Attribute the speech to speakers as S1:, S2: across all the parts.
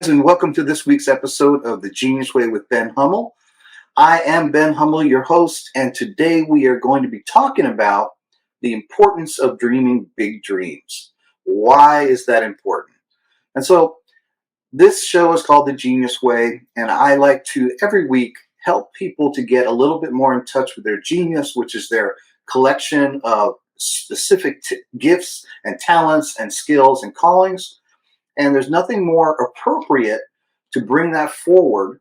S1: And welcome to this week's episode of The Genius Way with Ben Hummel. I am Ben Hummel, your host, and today we are going to be talking about the importance of dreaming big dreams. Why is that important? And so this show is called The Genius Way, and I like to every week help people to get a little bit more in touch with their genius, which is their collection of specific gifts and talents and skills and callings. And there's nothing more appropriate to bring that forward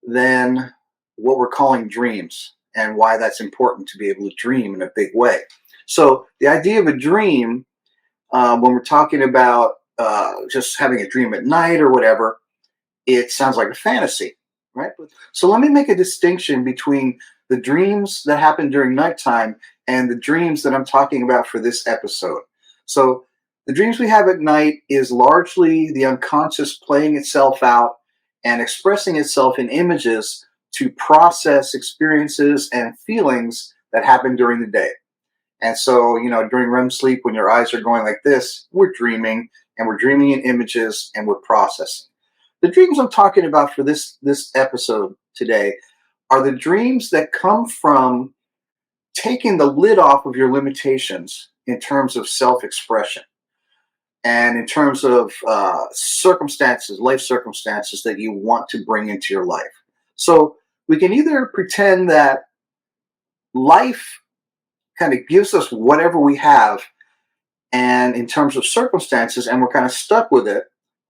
S1: than what we're calling dreams and why that's important to be able to dream in a big way. So, the idea of a dream, when we're talking about just having a dream at night or whatever, it sounds like a fantasy, right? So, let me make a distinction between the dreams that happen during nighttime and the dreams that I'm talking about for this episode. So, the dreams we have at night is largely the unconscious playing itself out and expressing itself in images to process experiences and feelings that happen during the day. And so, during REM sleep, when your eyes are going like this, we're dreaming and we're dreaming in images and we're processing. The dreams I'm talking about for this episode today are the dreams that come from taking the lid off of your limitations in terms of self-expression and in terms of circumstances, life circumstances that you want to bring into your life. So we can either pretend that life kind of gives us whatever we have, and in terms of circumstances, and we're kind of stuck with it,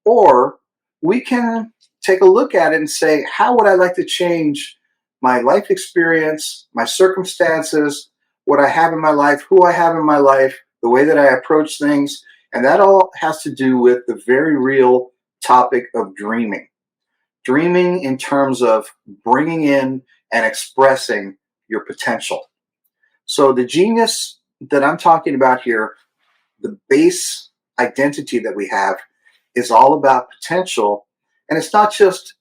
S1: or we can take a look at it and say, how would I like to change my life experience, my circumstances, what I have in my life, who I have in my life, the way that I approach things. And that all has to do with the very real topic of dreaming. Dreaming in terms of bringing in and expressing your potential. So the genius that I'm talking about here, the base identity that we have, is all about potential. And it's not just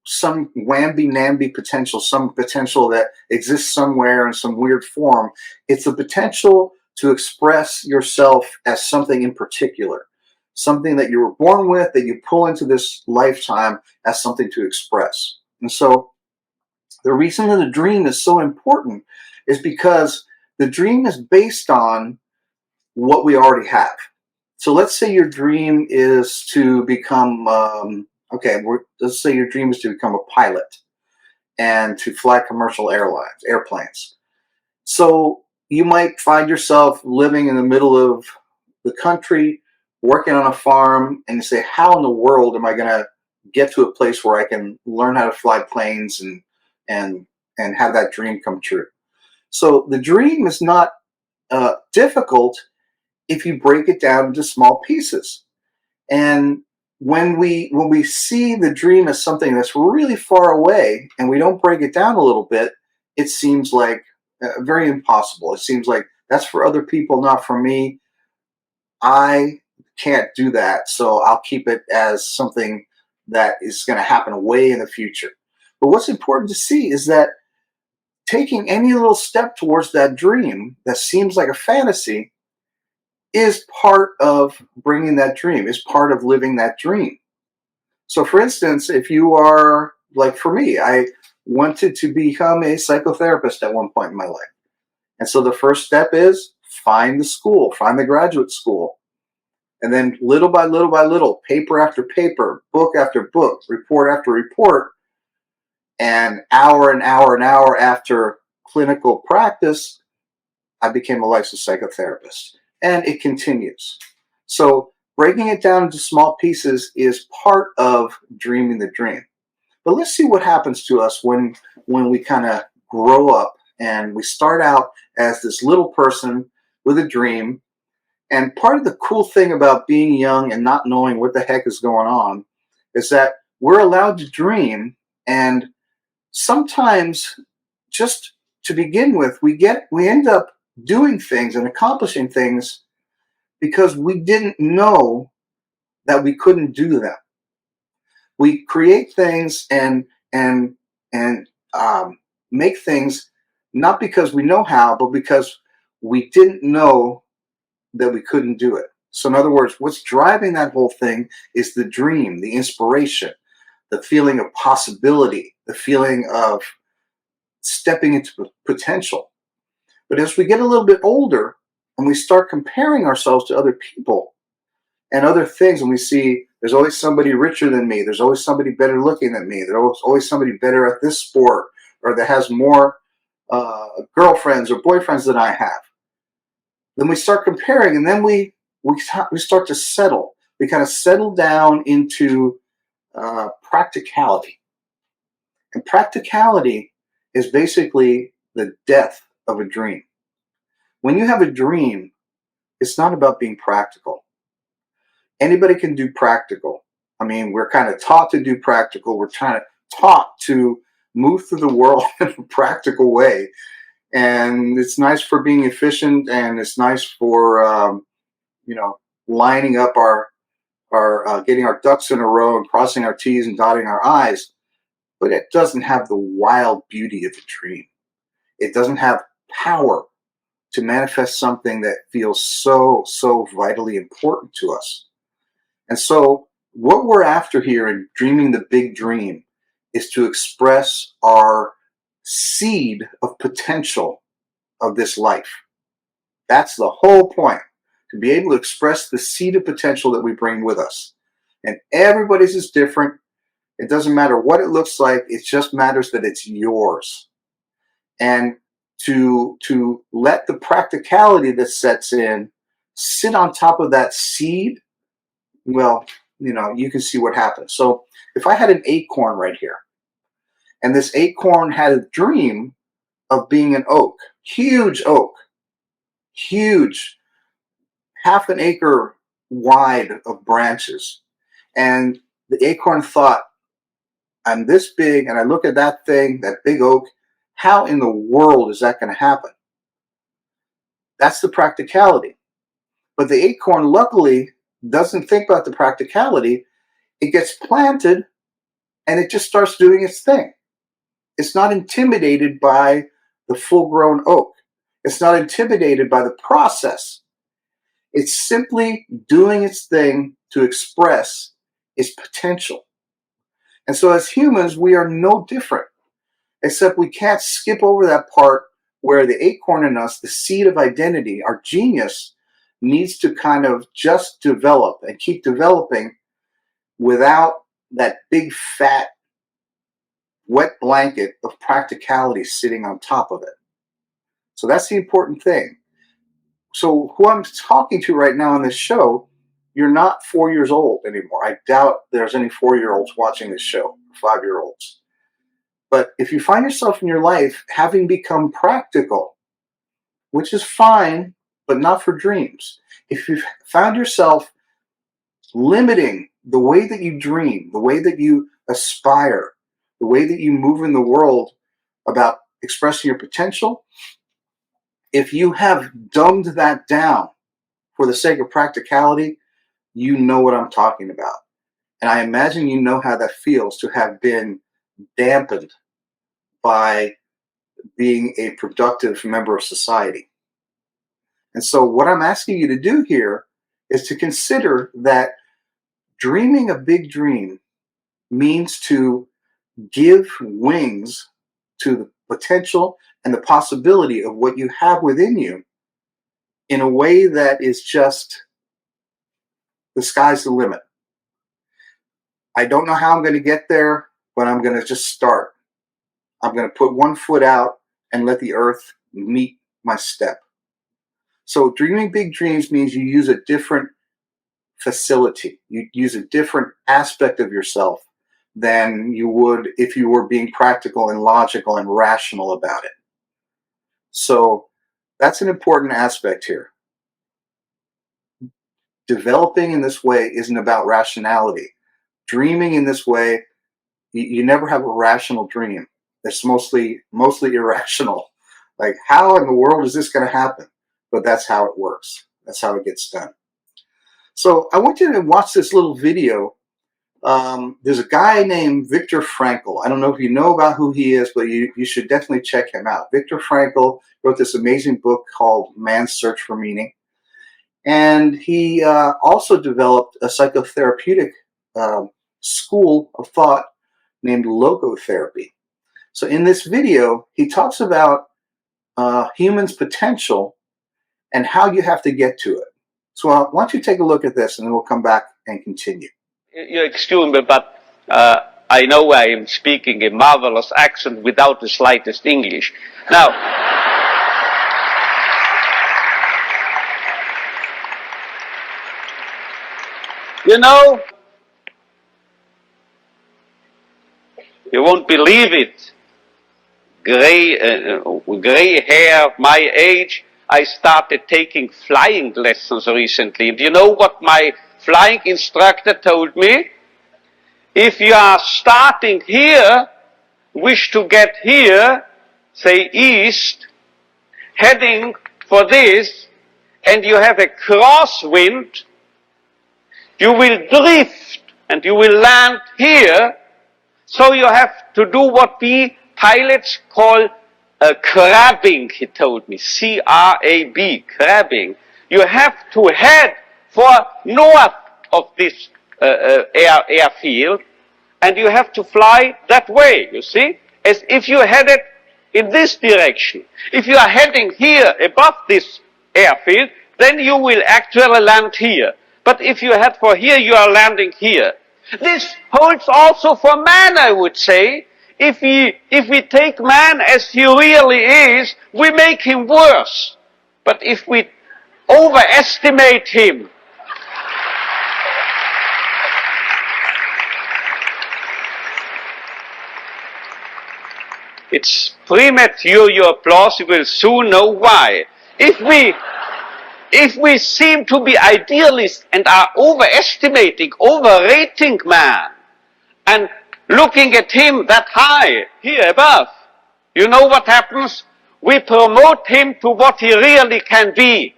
S1: some whamby-namby potential, some potential that exists somewhere in some weird form. It's the potential to express yourself as something in particular, something that you were born with, that you pull into this lifetime as something to express. And so the reason that the dream is so important is because the dream is based on what we already have. So let's say your dream is to become, let's say your dream is to become a pilot and to fly commercial airplanes. So you might find yourself living in the middle of the country, working on a farm, and you say, how in the world am I going to get to a place where I can learn how to fly planes and have that dream come true? So the dream is not difficult if you break it down into small pieces. And when we see the dream as something that's really far away and we don't break it down a little bit, it seems like very impossible. It seems like that's for other people, not for me. I can't do that, so I'll keep it as something that is going to happen way in the future. But what's important to see is that taking any little step towards that dream that seems like a fantasy is part of bringing that dream, is part of living that dream. So, for instance, if you are, like for me, I wanted to become a psychotherapist at one point in my life. And so the first step is find the school, find the graduate school. And then little by little by little, paper after paper, book after book, report after report, and hour after clinical practice, I became a licensed psychotherapist. And it continues. So breaking it down into small pieces is part of dreaming the dream. But let's see what happens to us when we kind of grow up and we start out as this little person with a dream. And part of the cool thing about being young and not knowing what the heck is going on is that we're allowed to dream. And sometimes, just to begin with, we end up doing things and accomplishing things because we didn't know that we couldn't do them. We create things and make things not because we know how, but because we didn't know that we couldn't do it. So in other words, what's driving that whole thing is the dream, the inspiration, the feeling of possibility, the feeling of stepping into potential. But as we get a little bit older and we start comparing ourselves to other people and other things, and we see there's always somebody richer than me, there's always somebody better looking than me, there's always somebody better at this sport, or that has more girlfriends or boyfriends than I have. Then we start comparing, and then we start to settle. We kind of settle down into practicality. And practicality is basically the death of a dream. When you have a dream, it's not about being practical. Anybody can do practical. I mean, we're kind of taught to do practical. We're kind of taught to move through the world in a practical way. And it's nice for being efficient, and it's nice for, lining up our getting our ducks in a row and crossing our T's and dotting our I's. But it doesn't have the wild beauty of a dream. It doesn't have power to manifest something that feels so, so vitally important to us. And so what we're after here in dreaming the big dream is to express our seed of potential of this life. That's the whole point, to be able to express the seed of potential that we bring with us. And everybody's is different. It doesn't matter what it looks like. It just matters that it's yours. And to let the practicality that sets in sit on top of that seed, well, you can see what happens. So if I had an acorn right here, and this acorn had a dream of being an oak, huge, half an acre wide of branches. And the acorn thought, I'm this big, and I look at that thing, that big oak, how in the world is that going to happen? That's the practicality. But the acorn, luckily, doesn't think about the practicality. It gets planted, and it just starts doing its thing. It's not intimidated by the full-grown oak. It's not intimidated by the process. It's simply doing its thing to express its potential. And so as humans, we are no different, except we can't skip over that part where the acorn in us, the seed of identity, our genius, needs to kind of just develop and keep developing without that big, fat, wet blanket of practicality sitting on top of it. So that's the important thing. So who I'm talking to right now on this show, you're not 4 years old anymore. I doubt there's any 4-year-olds watching this show, 5-year-olds. But if you find yourself in your life having become practical, which is fine, but not for dreams. If you've found yourself limiting the way that you dream, the way that you aspire, the way that you move in the world about expressing your potential, if you have dumbed that down for the sake of practicality, you know what I'm talking about. And I imagine you know how that feels to have been dampened by being a productive member of society. And so what I'm asking you to do here is to consider that dreaming a big dream means to give wings to the potential and the possibility of what you have within you in a way that is just the sky's the limit. I don't know how I'm going to get there, but I'm going to just start. I'm going to put one foot out and let the earth meet my step. So dreaming big dreams means you use a different facility. You use a different aspect of yourself than you would if you were being practical and logical and rational about it. So that's an important aspect here. Developing in this way isn't about rationality. Dreaming in this way, you never have a rational dream. It's mostly irrational. Like, how in the world is this going to happen? But that's how it works. That's how it gets done. So I want you to watch this little video. There's a guy named Viktor Frankl. I don't know if you know about who he is, but you should definitely check him out. Viktor Frankl wrote this amazing book called Man's Search for Meaning. And he also developed a psychotherapeutic school of thought named logotherapy. So in this video, he talks about humans' potential and how you have to get to it. So why don't you take a look at this, and then we'll come back and continue.
S2: You excuse me, but I know I am speaking a marvelous accent without the slightest English. Now, you know, you won't believe it. Gray hair, my age, I started taking flying lessons recently. Do you know what my flying instructor told me? If you are starting here, wish to get here, say east, heading for this, and you have a crosswind, you will drift and you will land here. So you have to do what we pilots call crabbing, he told me, C-R-A-B, crabbing. You have to head for north of this airfield, and you have to fly that way, you see, as if you headed in this direction. If you are heading here above this airfield, then you will actually land here. But if you head for here, you are landing here. This holds also for man, I would say. If we take man as he really is, we make him worse. But if we overestimate him, it's premature, your applause, you will soon know why. If we seem to be idealists and are overestimating, overrating man, and looking at him that high, here above, you know what happens? We promote him to what he really can be.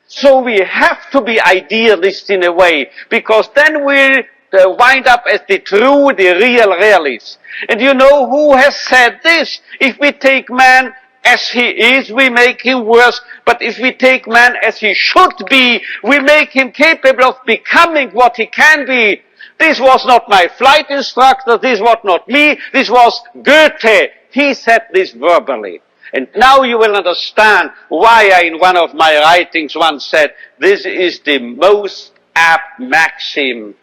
S2: So we have to be idealists in a way, because then we'll wind up as the real realists. And you know who has said this? If we take man as he is, we make him worse. But if we take man as he should be, we make him capable of becoming what he can be. This was not my flight instructor, this was not me, this was Goethe. He said this verbally. And now you will understand why I, in one of my writings, once said, this is the most apt maxim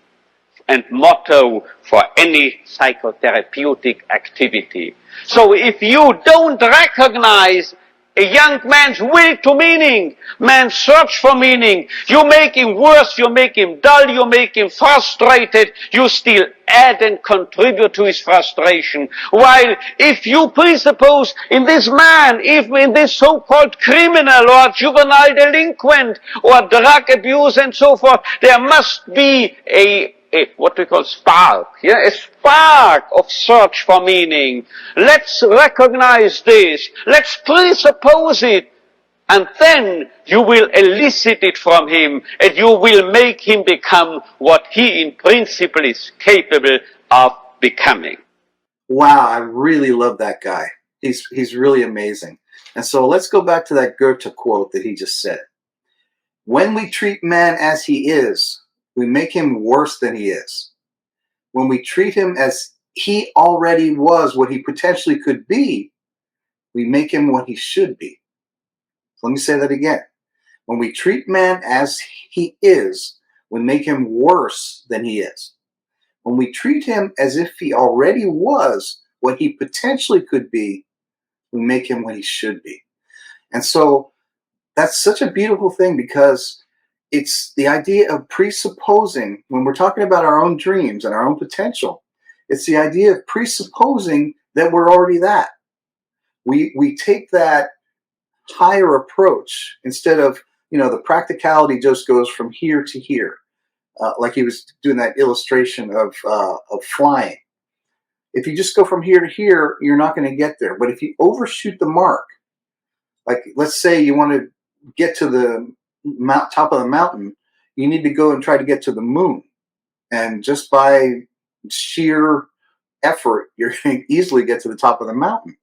S2: and motto for any psychotherapeutic activity. So if you don't recognize a young man's will to meaning, man's search for meaning, you make him worse, you make him dull, you make him frustrated, you still add and contribute to his frustration. While if you presuppose in this man, if in this so-called criminal or juvenile delinquent or drug abuse and so forth, there must be a what we call spark, yeah, a spark of search for meaning. Let's recognize this, let's presuppose it, and then you will elicit it from him, and you will make him become what he in principle is capable of becoming.
S1: Wow, I really love that guy. He's really amazing. And so let's go back to that Goethe quote that he just said. When we treat man as he is, we make him worse than he is. When we treat him as he already was, what he potentially could be, we make him what he should be. So let me say that again. When we treat man as he is, we make him worse than he is. When we treat him as if he already was what he potentially could be, we make him what he should be. And so that's such a beautiful thing, because it's the idea of presupposing, when we're talking about our own dreams and our own potential, it's the idea of presupposing that we're already that. We take that higher approach instead of, the practicality just goes from here to here. Like he was doing that illustration of flying. If you just go from here to here, you're not going to get there. But if you overshoot the mark, like let's say you want to get to the top of the mountain, you need to go and try to get to the moon. And just by sheer effort, you're going to easily get to the top of the mountain.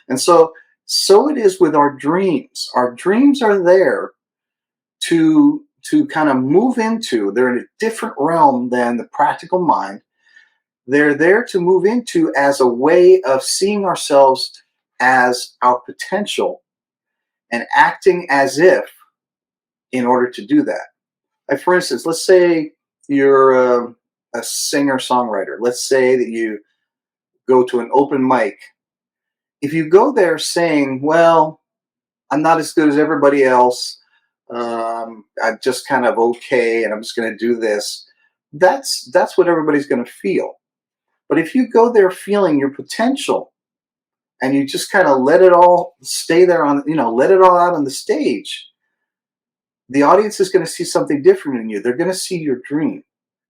S1: And so it is with our dreams. Our dreams are there to kind of move into. They're in a different realm than the practical mind. They're there to move into as a way of seeing ourselves as our potential and acting as if in order to do that. Like, for instance, let's say you're a singer-songwriter. Let's say that you go to an open mic. If you go there saying, well, I'm not as good as everybody else, I'm just kind of okay, and I'm just going to do this, that's what everybody's going to feel. But if you go there feeling your potential and you just kind of let it all stay there on, let it all out on the stage, the audience is going to see something different in you. They're going to see your dream.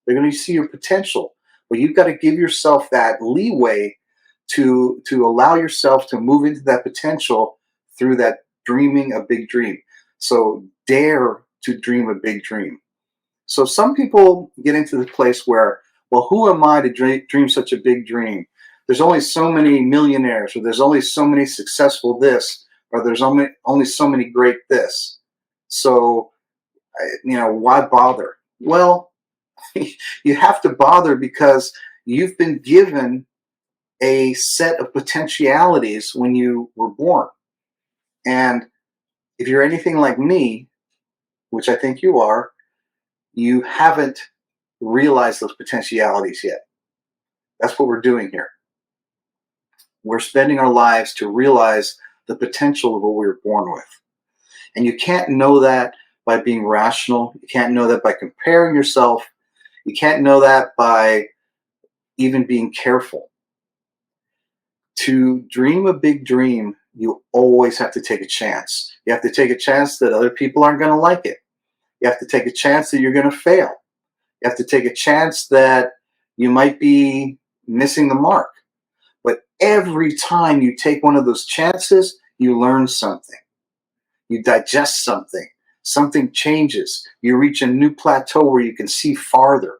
S1: They're going to see your potential. But you've got to give yourself that leeway to allow yourself to move into that potential through that dreaming a big dream. So dare to dream a big dream. So some people get into the place where, well, who am I to dream such a big dream? There's only so many millionaires, or there's only so many successful this, or there's only so many great this. So, why bother? Well, you have to bother because you've been given a set of potentialities when you were born. And if you're anything like me, which I think you are, you haven't realized those potentialities yet. That's what we're doing here. We're spending our lives to realize the potential of what we were born with. And you can't know that by being rational. You can't know that by comparing yourself. You can't know that by even being careful. To dream a big dream, you always have to take a chance. You have to take a chance that other people aren't going to like it. You have to take a chance that you're going to fail. You have to take a chance that you might be missing the mark. But every time you take one of those chances, you learn something. You digest something. Something changes. You reach a new plateau where you can see farther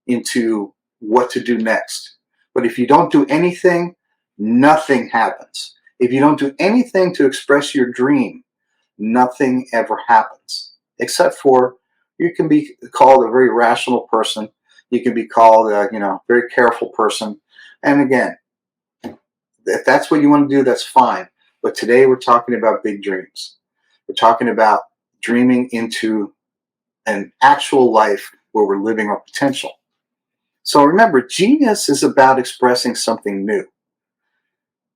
S1: into what to do next. But if you don't do anything, nothing happens. If you don't do anything to express your dream, nothing ever happens. Except for you can be called a very rational person. You can be called a very careful person. And again, if that's what you want to do, that's fine. But today we're talking about big dreams. We're talking about dreaming into an actual life where we're living our potential. So remember, genius is about expressing something new.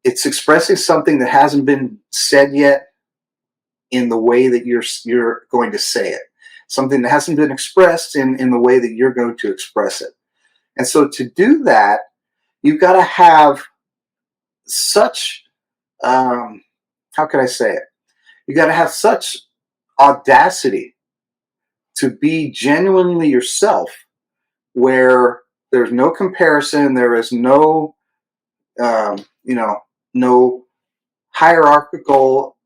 S1: It's expressing something that hasn't been said yet in the way that you're going to say it. Something that hasn't been expressed in the way that you're going to express it. And so to do that, you've got to have such, how can I say it? You got to have such audacity to be genuinely yourself, where there's no comparison, there is no, no hierarchical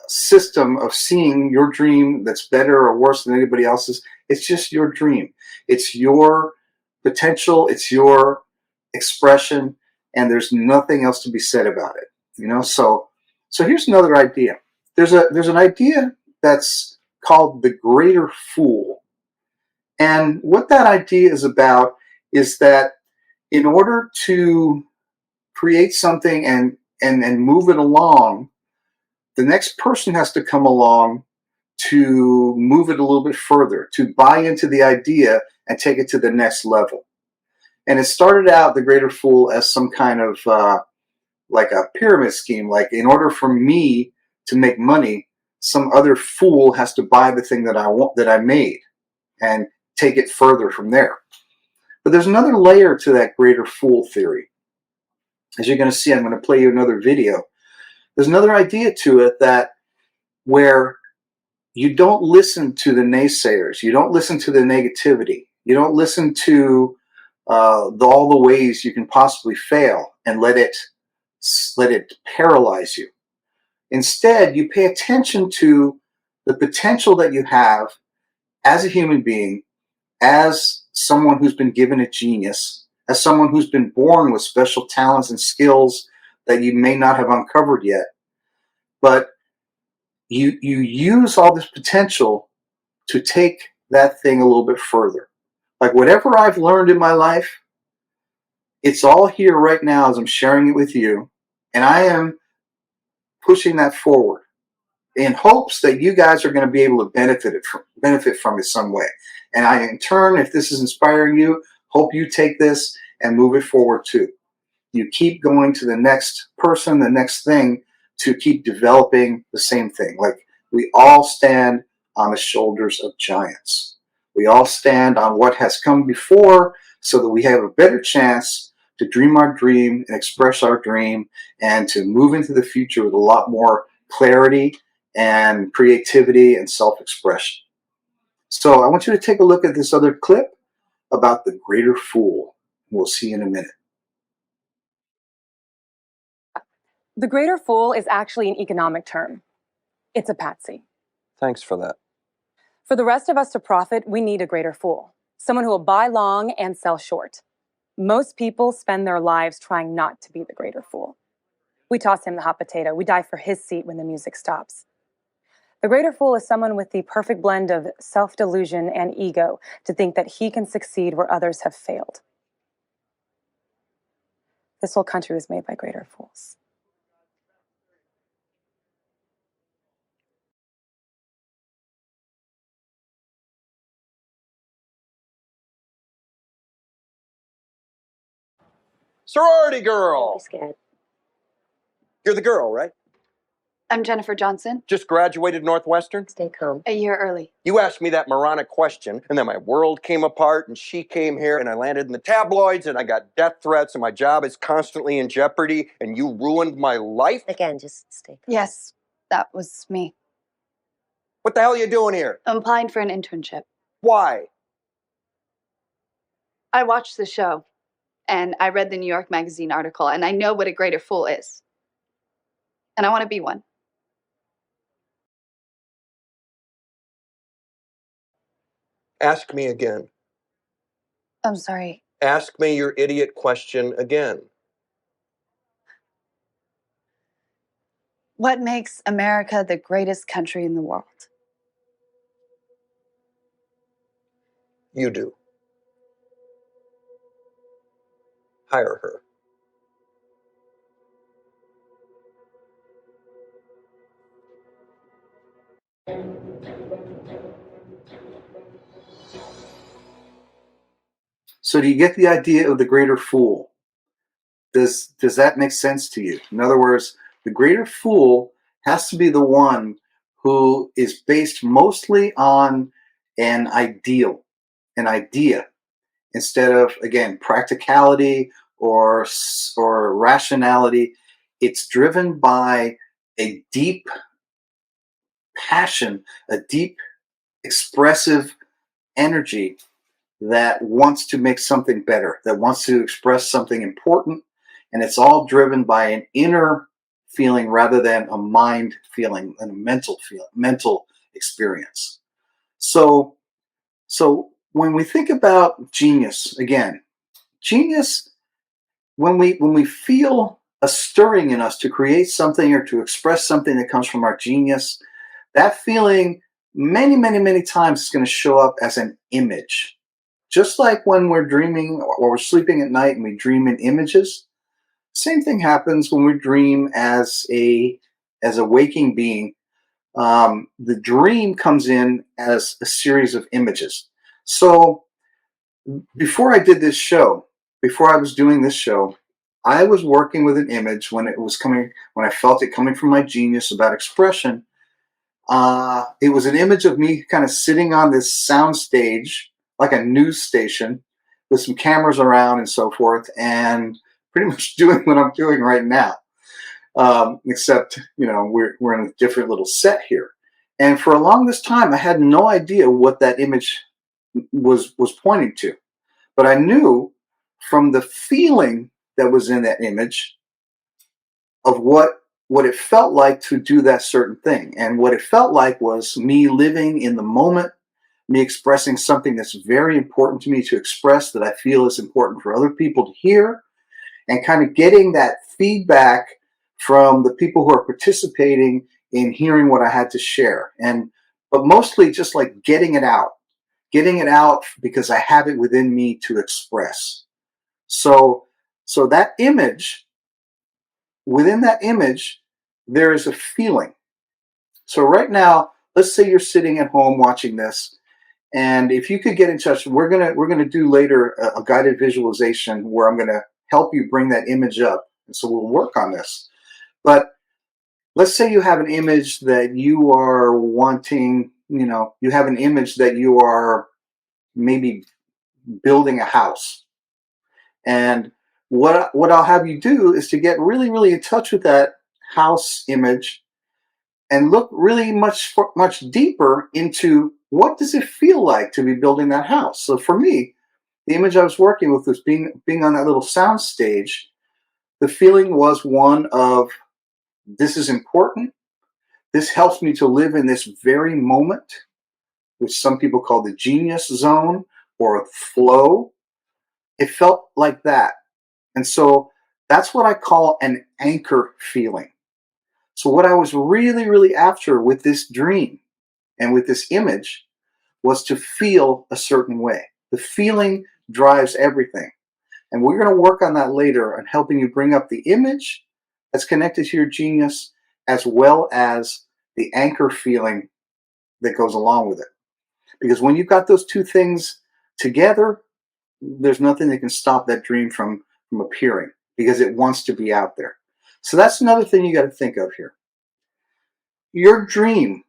S1: system of seeing your dream that's better or worse than anybody else's. It's just your dream. It's your potential. It's your expression, and there's nothing else to be said about it. So here's another idea. There's an idea that's called the greater fool. And what that idea is about is that in order to create something and move it along, the next person has to come along to move it a little bit further, to buy into the idea and take it to the next level. And it started out, the greater fool, as some kind of like a pyramid scheme. Like, in order for me to make money, some other fool has to buy the thing that I made and take it further from there. But there's another layer to that greater fool theory. As you're going to see, I'm going to play you another video. There's another idea to it, that where you don't listen to the naysayers, you don't listen to the negativity, you don't listen to all the ways you can possibly fail and let it paralyze you. Instead, you pay attention to the potential that you have as a human being, as someone who's been given a genius, as someone who's been born with special talents and skills that you may not have uncovered yet. But you use all this potential to take that thing a little bit further. Like whatever I've learned in my life, it's all here right now as I'm sharing it with you. And I am pushing that forward in hopes that you guys are going to be able to benefit from it some way. And I, in turn, if this is inspiring you, hope you take this and move it forward too. You keep going to the next person, the next thing, to keep developing the same thing. Like we all stand on the shoulders of giants. We all stand on what has come before so that we have a better chance to dream our dream and express our dream and to move into the future with a lot more clarity and creativity and self-expression. So I want you to take a look at this other clip about the greater fool. We'll see you in a minute.
S3: The greater fool is actually an economic term. It's a patsy.
S4: Thanks for that.
S3: For the rest of us to profit, we need a greater fool, someone who will buy long and sell short. Most people spend their lives trying not to be the greater fool. We toss him the hot potato. We die for his seat when the music stops. The greater fool is someone with the perfect blend of self-delusion and ego to think that he can succeed where others have failed. This whole country was made by greater fools.
S4: Sorority
S5: Don't
S4: girl!
S5: be scared.
S4: You're the girl, right?
S6: I'm Jennifer Johnson,
S4: Just graduated Northwestern?
S5: Stay calm.
S6: a year early.
S4: You asked me that moronic question, and then my world came apart, and she came here, and I landed in the tabloids, and I got death threats, and my job is constantly in jeopardy, and you ruined my life?
S5: Again, just stay calm.
S6: Yes, that was me.
S4: What the hell are you doing here?
S6: I'm applying for an internship.
S4: Why?
S6: I watched the show, and I read the New York Magazine article, and I know what a greater fool is. And I want to be one.
S4: Ask me again.
S6: I'm sorry.
S4: Ask me your idiot question again.
S6: What makes America the greatest country in the world?
S4: You do. Hire her.
S1: So do you get the idea of the greater fool? Does that make sense to you? In other words, the greater fool has to be the one who is based mostly on an ideal, an idea, instead of, again, practicality or rationality. It's driven by a deep passion, a deep expressive energy that wants to make something better, that wants to express something important, and it's all driven by an inner feeling rather than a mind feeling and a mental experience. So when we think about genius, again, genius, when we feel a stirring in us to create something or to express something that comes from our genius, that feeling many times is going to show up as an image. Just like when we're dreaming or we're sleeping at night and we dream in images, same thing happens when we dream as a waking being. The dream comes in as a series of images. So before I did this show, before I was doing this show, I was working with an image when I felt it coming from my genius about expression. It was an image of me kind of sitting on this sound stage, like a news station, with some cameras around and so forth, and pretty much doing what I'm doing right now. Except, we're in a different little set here. And for a longest time, I had no idea what that image was pointing to. But I knew from the feeling that was in that image of what it felt like to do that certain thing. And what it felt like was me living in the moment, me expressing something that's very important to me to express, that I feel is important for other people to hear, and kind of getting that feedback from the people who are participating in hearing what I had to share. And but mostly just like getting it out because I have it within me to express. So that image, within that image, there is a feeling. So right now, let's say you're sitting at home watching this, and if you could get in touch, we're gonna do later a guided visualization where I'm gonna help you bring that image up, and so we'll work on this. But let's say you have an image that you are wanting, you have an image that you are maybe building a house. And what I'll have you do is to get really, really in touch with that house image and look really much deeper into what does it feel like to be building that house. So for me, the image I was working with was being on that little sound stage. The feeling was one of, this is important. This helps me to live in this very moment, which some people call the genius zone or flow. It felt like that. And so that's what I call an anchor feeling. So, what I was really, really after with this dream and with this image was to feel a certain way. The feeling drives everything. And we're going to work on that later on helping you bring up the image that's connected to your genius as well as the anchor feeling that goes along with it. Because when you've got those two things together, there's nothing that can stop that dream from appearing because it wants to be out there. So that's another thing you got to think of here. Your dream,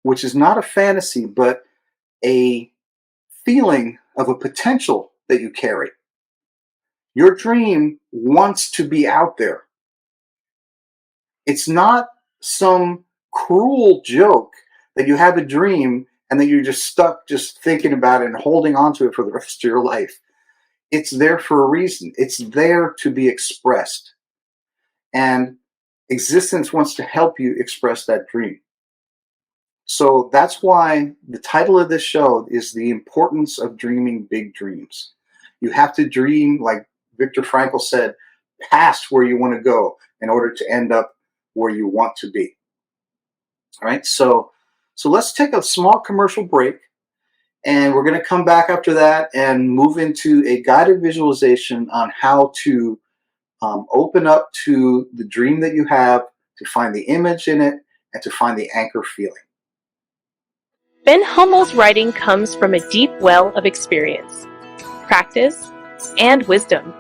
S1: which is not a fantasy, but a feeling of a potential that you carry. Your dream wants to be out there. It's not some cruel joke that you have a dream and that you're just stuck just thinking about it and holding on to it for the rest of your life. It's there for a reason. It's there to be expressed. And existence wants to help you express that dream. So that's why the title of this show is The Importance of Dreaming Big Dreams. You have to dream, like Viktor Frankl said, past where you want to go in order to end up where you want to be. All right, so let's take a small commercial break, and we're going to come back after that and move into a guided visualization on how to open up to the dream that you have, to find the image in it, and to find the anchor feeling.
S5: Ben Hummel's writing comes from a deep well of experience, practice, and wisdom.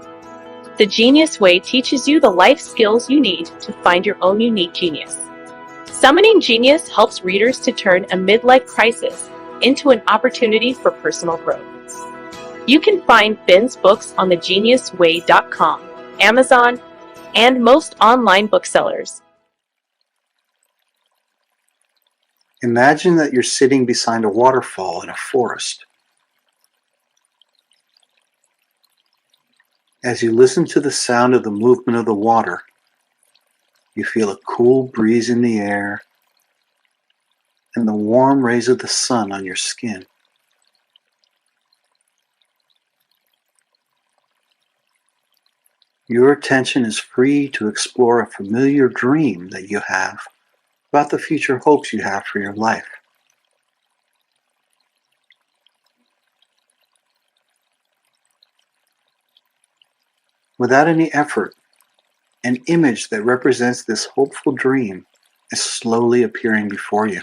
S5: The Genius Way teaches you the life skills you need to find your own unique genius. Summoning Genius helps readers to turn a midlife crisis into an opportunity for personal growth. You can find Ben's books on thegeniusway.com, Amazon, and most online booksellers.
S1: Imagine that you're sitting beside a waterfall in a forest. As you listen to the sound of the movement of the water, you feel a cool breeze in the air and the warm rays of the sun on your skin. Your attention is free to explore a familiar dream that you have about the future hopes you have for your life. Without any effort, an image that represents this hopeful dream is slowly appearing before you.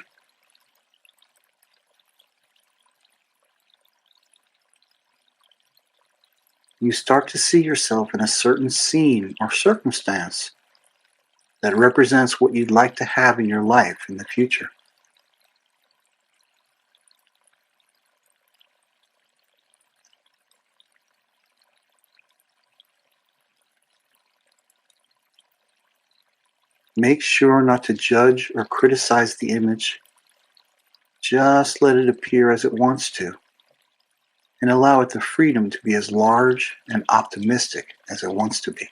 S1: You start to see yourself in a certain scene or circumstance that represents what you'd like to have in your life in the future. Make sure not to judge or criticize the image. Just let it appear as it wants to, and allow it the freedom to be as large and optimistic as it wants to be.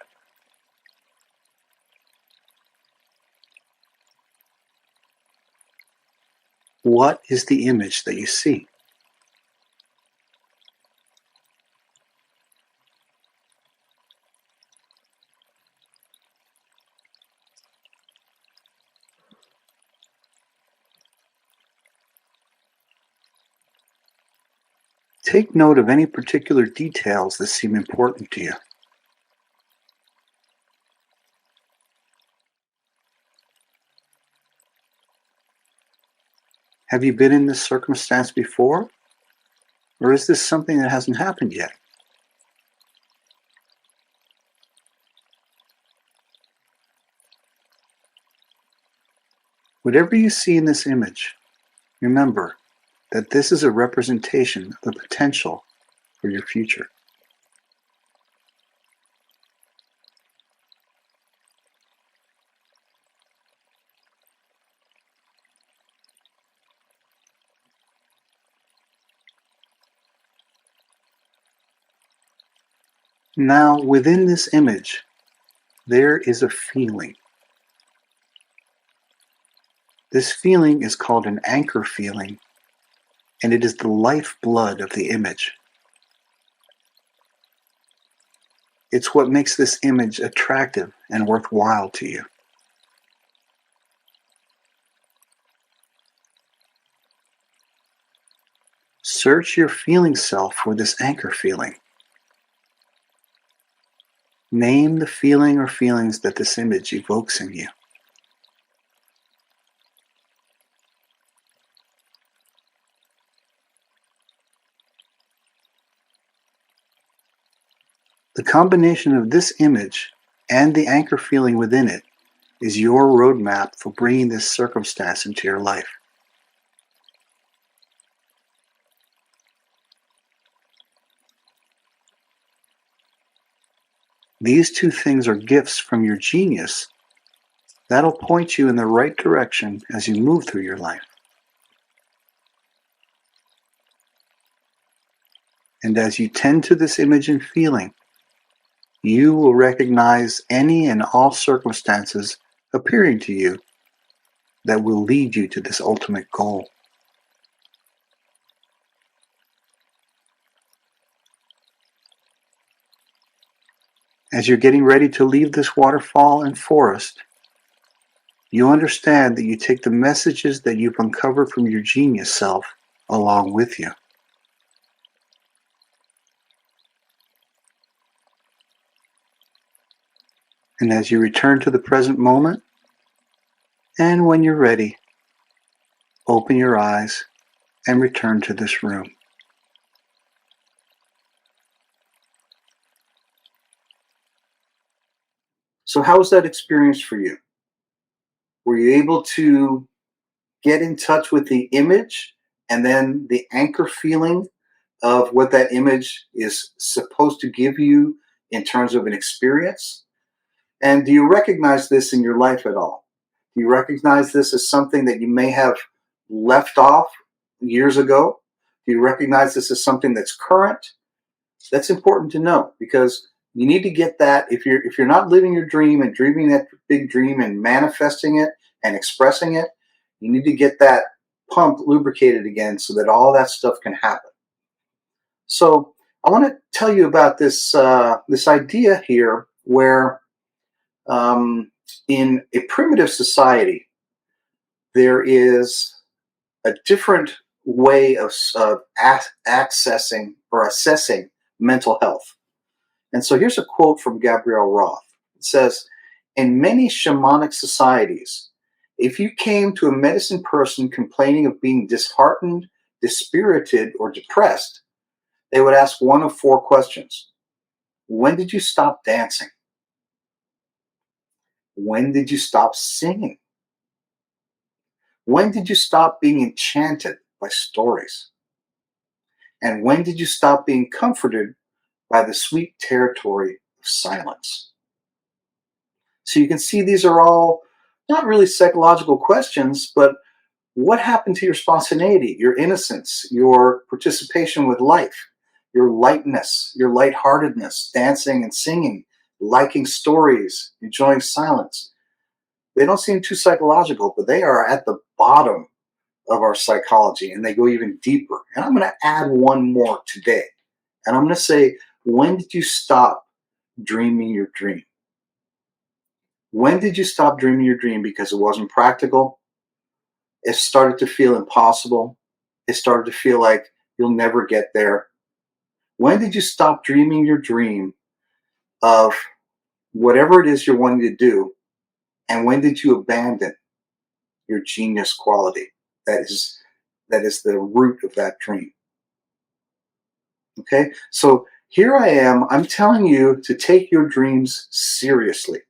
S1: What is the image that you see? Take note of any particular details that seem important to you. Have you been in this circumstance before? Or is this something that hasn't happened yet? Whatever you see in this image, remember that this is a representation of the potential for your future. Now, within this image, there is a feeling. This feeling is called an anchor feeling, and it is the lifeblood of the image. It's what makes this image attractive and worthwhile to you. Search your feeling self for this anchor feeling. Name the feeling or feelings that this image evokes in you. The combination of this image and the anchor feeling within it is your roadmap for bringing this circumstance into your life. These two things are gifts from your genius that'll point you in the right direction as you move through your life. And as you tend to this image and feeling, you will recognize any and all circumstances appearing to you that will lead you to this ultimate goal. As you're getting ready to leave this waterfall and forest, you understand that you take the messages that you've uncovered from your genius self along with you. And as you return to the present moment, and when you're ready, open your eyes and return to this room. So how was that experience for you? Were you able to get in touch with the image and then the anchor feeling of what that image is supposed to give you in terms of an experience? And do you recognize this in your life at all? Do you recognize this as something that you may have left off years ago? Do you recognize this as something that's current? That's important to know, because you need to get that. If you're not living your dream and dreaming that big dream and manifesting it and expressing it, you need to get that pump lubricated again so that all that stuff can happen. So I want to tell you about this idea here where in a primitive society, there is a different way of accessing or assessing mental health. And so here's a quote from Gabrielle Roth. It says, "In many shamanic societies, if you came to a medicine person complaining of being disheartened, dispirited, or depressed, they would ask one of four questions. When did you stop dancing? When did you stop singing? When did you stop being enchanted by stories? And when did you stop being comforted by the sweet territory of silence?" So you can see these are all not really psychological questions, but what happened to your spontaneity, your innocence, your participation with life, your lightness, your lightheartedness, dancing and singing, liking stories, enjoying silence? They don't seem too psychological, but they are at the bottom of our psychology, and they go even deeper. And I'm going to add one more today. And I'm going to say, when did you stop dreaming your dream? When did you stop dreaming your dream because it wasn't practical? It started to feel impossible. It started to feel like you'll never get there. When did you stop dreaming your dream of whatever it is you're wanting to do? And when did you abandon your genius quality? That is the root of that dream. Okay? So here I am. I'm telling you to take your dreams seriously.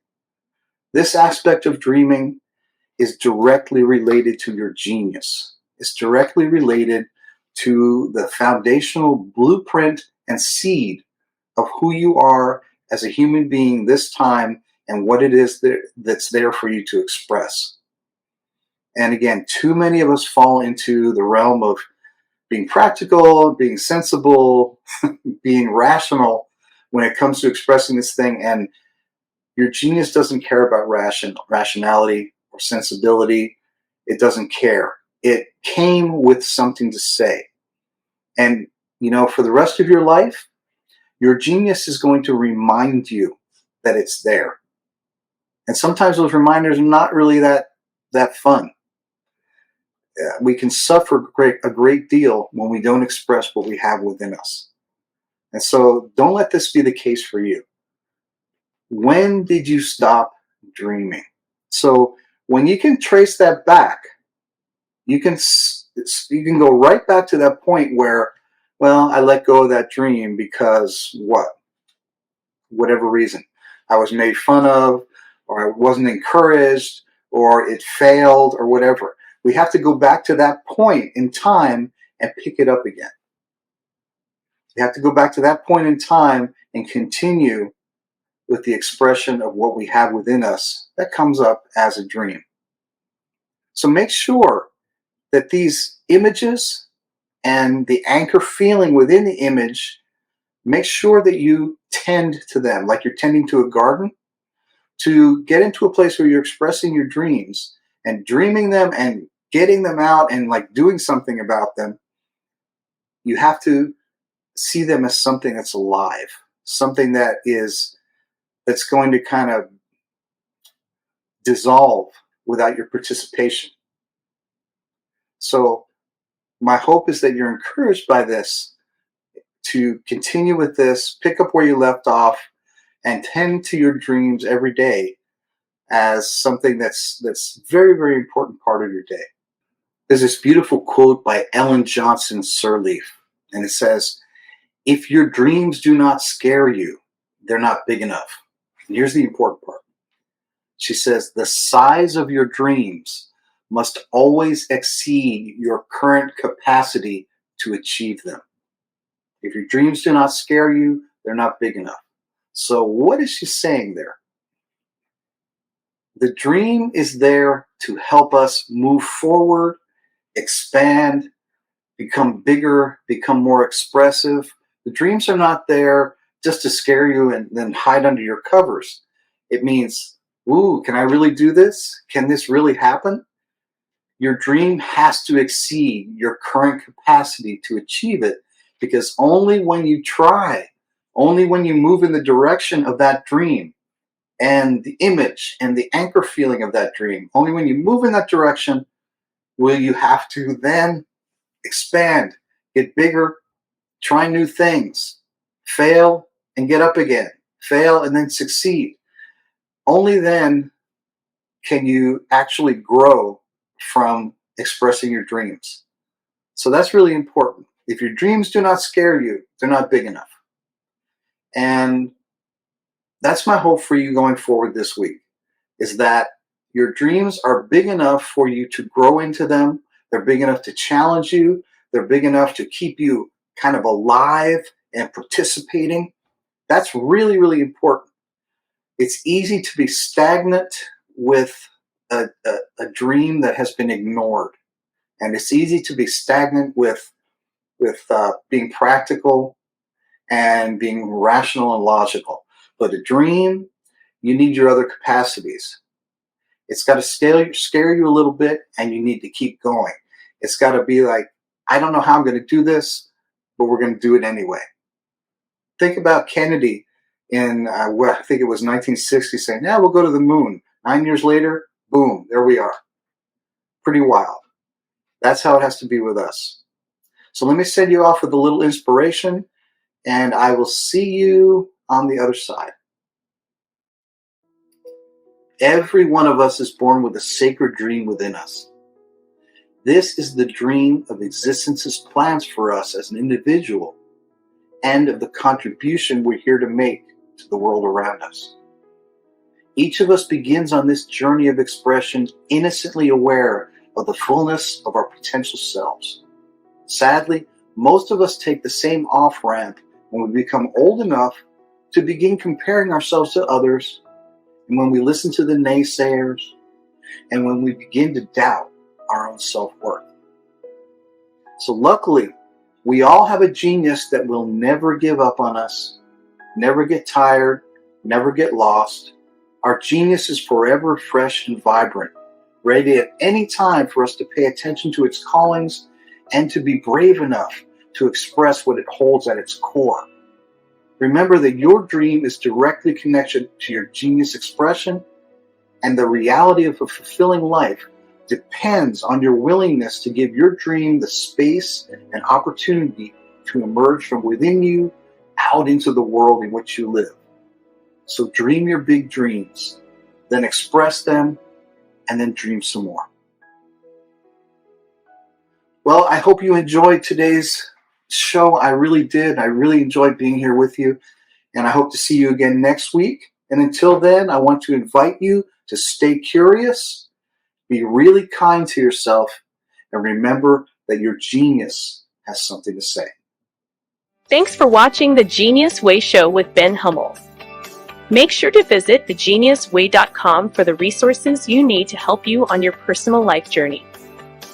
S1: This aspect of dreaming is directly related to your genius. It's directly related to the foundational blueprint and seed of who you are as a human being this time and what it is that's there for you to express. And again, too many of us fall into the realm of being practical, being sensible, being rational when it comes to expressing this thing. And your genius doesn't care about rationality or sensibility. It doesn't care. It came with something to say. And, for the rest of your life, your genius is going to remind you that it's there. And sometimes those reminders are not really that fun. We can suffer a great deal when we don't express what we have within us. And so don't let this be the case for you. When did you stop dreaming? So when you can trace that back, you can go right back to that point where, well, I let go of that dream because what? Whatever reason. I was made fun of, or I wasn't encouraged, or it failed, or whatever. We have to go back to that point in time and pick it up again. We have to go back to that point in time and continue with the expression of what we have within us that comes up as a dream. So make sure that these images and the anchor feeling within the image, make sure that you tend to them like you're tending to a garden, to get into a place where you're expressing your dreams and dreaming them and getting them out and like doing something about them. You have to see them as something that's alive, something that's going to kind of dissolve without your participation. So my hope is that you're encouraged by this to continue with this, pick up where you left off, and tend to your dreams every day as something that's very, very important part of your day. There's this beautiful quote by Ellen Johnson Sirleaf, and it says, "If your dreams do not scare you, they're not big enough." And here's the important part. She says, "The size of your dreams must always exceed your current capacity to achieve them. If your dreams do not scare you, they're not big enough." So what is she saying there? The dream is there to help us move forward, expand, become bigger, become more expressive. The dreams are not there just to scare you and then hide under your covers. It means, ooh, can I really do this? Can this really happen? Your dream has to exceed your current capacity to achieve it, because only when you try, only when you move in the direction of that dream and the image and the anchor feeling of that dream, only when you move in that direction will you have to then expand, get bigger, try new things, fail and get up again, fail and then succeed. Only then can you actually grow from expressing your dreams. So that's really important. If your dreams do not scare you, they're not big enough. And that's my hope for you going forward this week, is that your dreams are big enough for you to grow into them. They're big enough to challenge you. They're big enough to keep you kind of alive and participating. That's really, really important. It's easy to be stagnant with a dream that has been ignored. And it's easy to be stagnant with being practical and being rational and logical. But a dream, you need your other capacities. It's got to scare you a little bit, and you need to keep going. It's got to be like, I don't know how I'm going to do this, but we're going to do it anyway. Think about Kennedy in, I think it was 1960, saying, yeah, we'll go to the moon. 9 years later, boom, there we are. Pretty wild. That's how it has to be with us. So let me send you off with a little inspiration. and I will see you on the other side. Every one of us is born with a sacred dream within us. This is the dream of existence's plans for us as an individual and of the contribution we're here to make to the world around us. Each of us begins on this journey of expression innocently aware of the fullness of our potential selves. Sadly, most of us take the same off-ramp when we become old enough to begin comparing ourselves to others, and when we listen to the naysayers, and when we begin to doubt our own self-worth. So luckily, we all have a genius that will never give up on us, never get tired, never get lost. Our genius is forever fresh and vibrant, ready at any time for us to pay attention to its callings and to be brave enough to express what it holds at its core. Remember that your dream is directly connected to your genius expression, and the reality of a fulfilling life depends on your willingness to give your dream the space and opportunity to emerge from within you out into the world in which you live. So dream your big dreams, then express them, and then dream some more. Well, I hope you enjoyed today's show. I really did. I really enjoyed being here with you, and I hope to see you again next week. And until then, I want to invite you to stay curious, be really kind to yourself, and remember that your genius has something to say.
S5: Thanks for watching The Genius Way Show with Ben Hummel. Make sure to visit thegeniusway.com for the resources you need to help you on your personal life journey.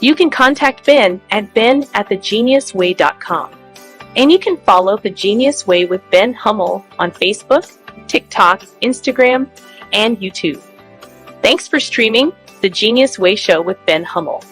S5: You can contact Ben at ben@thegeniusway.com. And you can follow The Genius Way with Ben Hummel on Facebook, TikTok, Instagram, and YouTube. Thanks for streaming The Genius Way Show with Ben Hummel.